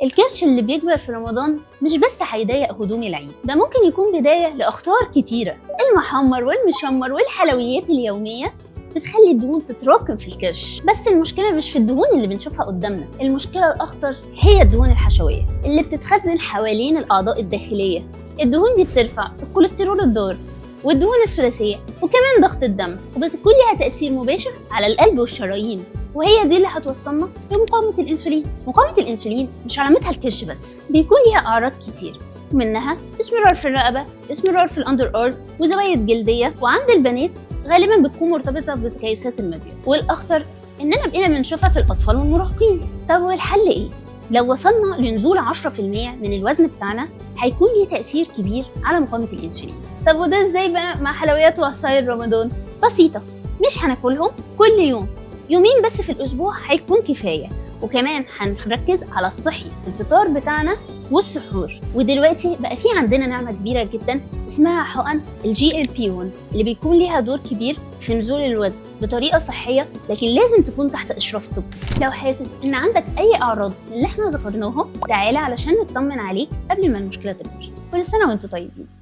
الكرش اللي بيكبر في رمضان مش بس هيضايق هدوم العيد، ده ممكن يكون بداية لأخطار كتيرة. المحمر والمشمر والحلويات اليومية بتخلي الدهون تتراكم في الكرش. بس المشكلة مش في الدهون اللي بنشوفها قدامنا، المشكلة الأخطر هي الدهون الحشوية اللي بتتخزن حوالين الأعضاء الداخلية. الدهون دي بترفع الكوليسترول الضار والدهون الثلاثية وكمان ضغط الدم، وبتكون لها تأثير مباشر على القلب والشرايين، وهي دي اللي هتوصلنا لمقاومة الأنسولين. مقاومة الأنسولين مش علامتها الكرش بس، بيكون ليها أعراض كتير، منها اسمرار في الرقبة، اسمرار في الأندر أرم، وزوايد جلدية، وعند البنات غالبا بتكون مرتبطة بتكيسات المبيض، والأخطر إننا بقينا بنشوفها في الأطفال والمراهقين. طب والحل إيه؟ لو وصلنا لنزول 10% من الوزن بتاعنا هيكون ليه تأثير كبير على مقاومة الأنسولين. طب وده إزاي بقى مع حلويات وعصاير رمضان؟ بسيطة، مش هناكلهم كل يوم، يومين بس في الأسبوع هيكون كفاية، وكمان هنركز على الصحي في الفطار بتاعنا والسحور. ودلوقتي بقى في عندنا نعمة كبيرة جدا اسمها حقن GLP-1 اللي بيكون ليها دور كبير في نزول الوزن بطريقة صحية، لكن لازم تكون تحت إشراف طبي. لو حاسس إن عندك أي أعراض من اللي احنا ذكرناهم تعالى علشان نطمن عليك قبل ما المشكلة تكبر. كل سنة وانتم طيبين.